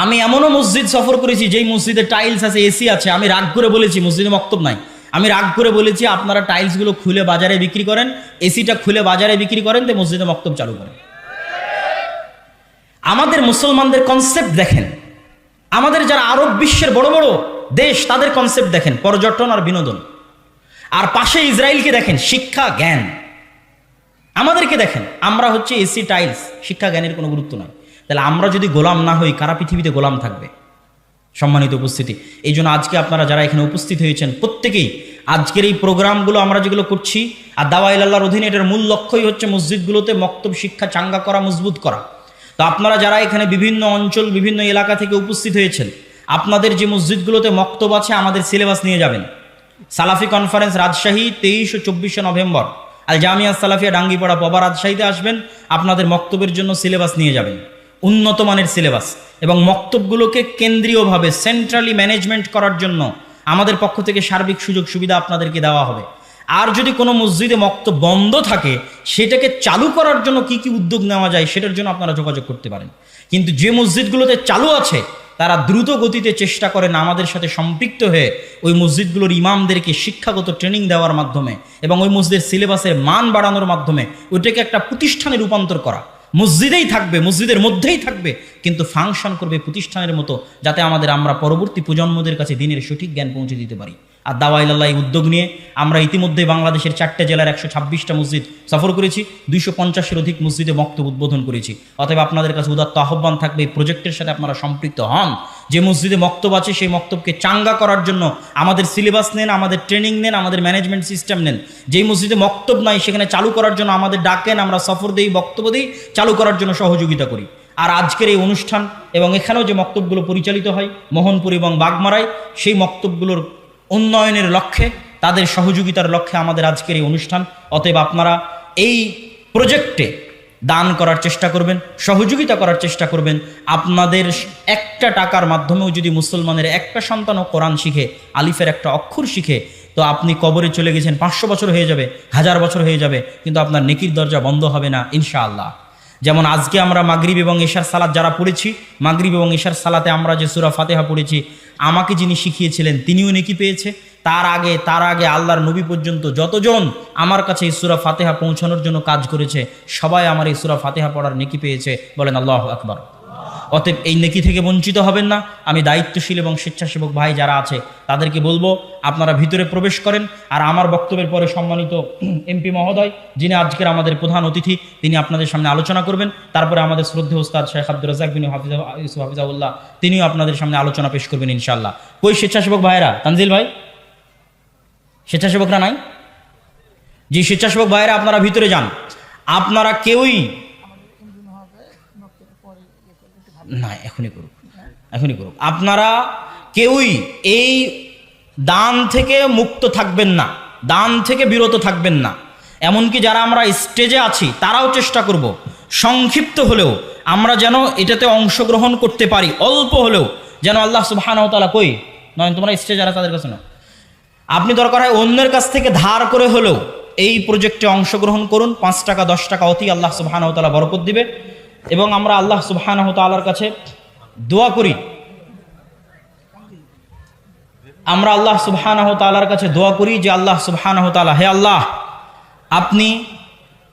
আমি এমনও মসজিদ সফর করেছি যেই মসজিদে টাইলস আছে, এসি আছে, আমি রাগ করে বলেছি মসজিদে মক্তব নাই। আমি রাগ করে বলেছি আপনারা টাইলসগুলো খুলে বাজারে বিক্রি করেন, এসিটা খুলে বাজারে বিক্রি করেন, তো মসজিদে মক্তব চালু করেন। আমাদের মুসলমানদের কনসেপ্ট দেখেন, আমাদের যারা আরব বিশ্বের বড় বড় দেশ তাদের কনসেপ্ট দেখেন, পর্যটন আর বিনোদন। আর পাশে ইসরায়েলকে দেখেন, শিক্ষা জ্ঞান। আমাদেরকে দেখেন, আমরা হচ্ছে এসি টাইলস, শিক্ষা জ্ঞানের কোনো গুরুত্ব নাই। তাহলে আমরা যদি গোলাম না হই, কারা পৃথিবীতে গোলাম থাকবে? সম্মানিত উপস্থিতি, এই জন্য আজকে আপনারা যারা এখানে উপস্থিত হয়েছেন প্রত্যেকেই আজকের এই প্রোগ্রামগুলো আমরা যেগুলো করছি, আর দাওয়া ইলাল্লাহর অধীনে এটার মূল লক্ষ্যই হচ্ছে মসজিদগুলোতে মক্তব শিক্ষা চাঙ্গা করা, মজবুত করা। তো আপনারা যারা এখানে বিভিন্ন অঞ্চল, বিভিন্ন এলাকা থেকে উপস্থিত হয়েছেন, আপনাদের যে মসজিদগুলোতে মক্তব আছে আমাদের সিলেবাস নিয়ে যাবেন। সালাফি কনফারেন্স রাজশাহী 23 ও 24 নভেম্বর, আল জামিয়া সালাফিয়া ডাঙ্গিপাড়া পবা রাজশাহীতে আসবেন। আপনাদের মক্তবের জন্য সিলেবাস নিয়ে যাবেন, উন্নত মানের সিলেবাস। এবং মক্তবগুলোকে কেন্দ্রীয়ভাবে সেন্ট্রালি ম্যানেজমেন্ট করার জন্য আমাদের পক্ষ থেকে সার্বিক সুযোগ সুবিধা আপনাদেরকে দেওয়া হবে। আর যদি কোনো মসজিদে মক্তব বন্ধ থাকে, সেটাকে চালু করার জন্য কি কি উদ্যোগ নেওয়া যায় সেটার জন্য আপনারা যোগাযোগ করতে পারেন। কিন্তু যে মসজিদগুলোতে চালু আছে তারা দ্রুত গতিতে চেষ্টা করেন আমাদের সাথে সম্পৃক্ত হয়ে ওই মসজিদগুলোর ইমামদেরকে শিক্ষাগত ট্রেনিং দেওয়ার মাধ্যমে এবং ওই মসজিদের সিলেবাসের মান বাড়ানোর মাধ্যমে ওইটাকে একটা প্রতিষ্ঠানে রূপান্তর করা। মসজিদেই থাকবে, মসজিদের মধ্যেই থাকবে, কিন্তু ফাংশন করবে প্রতিষ্ঠানের মতো, যাতে আমরা পরবর্তী প্রজন্মদের কাছে দিনের সঠিক জ্ঞান পৌঁছে দিতে পারি। আর দাওয়া ইলাল্লাহ এই উদ্যোগ নিয়ে আমরা ইতিমধ্যে বাংলাদেশের 4টে জেলার 126টা মসজিদ সফর করেছি, 250-এর অধিক মসজিদে মক্তব উদ্বোধন করেছি। অতএব আপনাদের কাছে উদাত্ত আহ্বান থাকবে এই প্রজেক্টের সাথে আপনারা সম্পৃক্ত হন। যে মসজিদে মক্তব আছে সেই মক্তবকে চাঙ্গা করার জন্য আমাদের সিলেবাস নেন, আমাদের ট্রেনিং নেন, আমাদের ম্যানেজমেন্ট সিস্টেম নেন। যেই মসজিদে মক্তব নাই সেখানে চালু করার জন্য আমাদের ডাকেন, আমরা সফর দিই, বক্তব্য দিই, চালু করার জন্য সহযোগিতা করি। আর আজকের এই অনুষ্ঠান এবং এখানেও যে মক্তবগুলো পরিচালিত হয় মোহনপুর এবং বাগমারায়, সেই মক্তবগুলোর উন্নয়নের লক্ষ্যে, তাদের সহযোগিতার লক্ষ্যে আমাদের আজকের এই অনুষ্ঠান। অতএব আপনারা এই প্রজেক্টে দান করার চেষ্টা করবেন, সহযোগিতা করার চেষ্টা করবেন। আপনাদের একটা টাকার মাধ্যমেও যদি মুসলমানের একটা সন্তানও কোরআন শিখে, আলিফের একটা অক্ষর শিখে, তো আপনি কবরে চলে গেছেন, 500 বছর হয়ে যাবে, 1000 বছর হয়ে যাবে, কিন্তু আপনার নেকির দরজা বন্ধ হবে না ইনশাআল্লাহ। যেমন আজকে আমরা মাগরিব এবং ইশার সালাত যারা পড়েছি, মাগরিব এবং ইশার সালাতে আমরা যে সূরা ফাতিহা পড়েছি, আমাকে যিনি শিখিয়েছিলেন তিনিও নেকি পেয়েছে। তার আগে আল্লাহর নবী পর্যন্ত যতজন আমার কাছে এই সূরা ফাতিহা পৌঁছানোর জন্য কাজ করেছে, সবাই আমার এই সূরা ফাতিহা পড়ার নেকি পেয়েছে। বলেন আল্লাহু আকবার। অতএব এই নেকি থেকে বঞ্চিত হবেন না। আমি দায়িত্বশীল এবং স্বেচ্ছাসেবক ভাই যারা আছে তাদেরকে বলবো আপনারা ভিতরে প্রবেশ করেন। আর আমার বক্তব্যের পরে সম্মানিত এমপি মহোদয়, যিনি আজকের আমাদের প্রধান অতিথি, তিনি আপনাদের সামনে আলোচনা করবেন। তারপরে আমাদের শ্রদ্ধেয় ওস্তাদ শেখ আব্দুর রাজ্জাক বিন হাফিজাহুল্লাহ, তিনিও আপনাদের সামনে আলোচনা পেশ করবেন ইনশাআল্লাহ। কই স্বেচ্ছাসেবক ভাইরা? তানজিল ভাই, স্বেচ্ছাসেবকরা নাই? জি, স্বেচ্ছাসেবক ভাইরা আপনারা ভিতরে যান। আপনারা কেউই না, এখনই করুক। আপনারা কেউই এই দান থেকে মুক্ত থাকবেন না, দান থেকে বিরত থাকবেন না। এমনকি যারা আমরা স্টেজে আছি তারাও চেষ্টা করব সংক্ষিপ্ত হলেও আমরা যেন এটাতে অংশগ্রহণ করতে পারি, অল্প হলেও যেন আল্লাহ সুবহানাহু ওয়া তাআলা কই নয়, তোমরা স্টেজে যারা তাদের কাছে না, আপনি দরকার হয় অন্যের কাছ থেকে ধার করে হলেও এই প্রজেক্টে অংশগ্রহণ করুন। 5 টাকা 10 টাকা অতি আল্লাহ সুবহানাহু ওয়া তাআলা বরকত দিবে। এবং আমরা আল্লাহ সুবহানাহু ওয়া তাআলার কাছে দোয়া করি, যে আল্লাহ সুবহানাহু ওয়া তাআলা, হে আল্লাহ, আপনি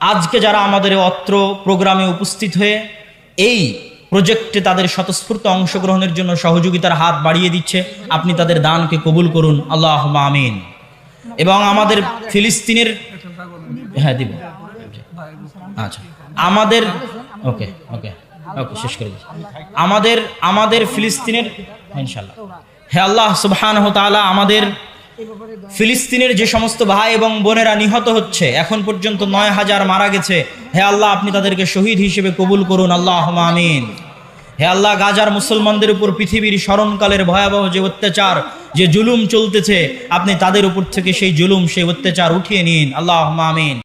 আজকে যারা আমাদের অত্র প্রোগ্রামে উপস্থিত হয়ে এই প্রজেক্টে তাদের স্বতঃস্ফূর্ত অংশগ্রহণের জন্য সহযোগিতার হাত বাড়িয়ে দিচ্ছে, আপনি তাদের দানকে কবুল করুন, আল্লাহুম্মা আমিন। এবং আমাদের ফিলিস্তিনের দিব, আচ্ছা, আমাদের ওকে শেষ করে দিচ্ছি। আমাদের ফিলিস্তিনের ইনশাআল্লাহ, হে আল্লাহ সুবহানাহু ওয়া তাআলা, আমাদের ফিলিস্তিনের যে সমস্ত ভাই এবং বোনেরা নিহত হচ্ছে, এখন পর্যন্ত 9000 মারা গেছে, হে আল্লাহ আপনি তাদেরকে শহীদ হিসেবে কবুল করুন, আল্লাহুম্মা আমিন। হে আল্লাহ, গাজার মুসলমানদের উপর পৃথিবীর স্মরণকালের ভয়াবহ যে অত্যাচার, যে জুলুম চলতেছে, আপনি তাদের উপর থেকে সেই জুলুম, সেই অত্যাচার উঠিয়ে নিন, আল্লাহুম্মা আমিন।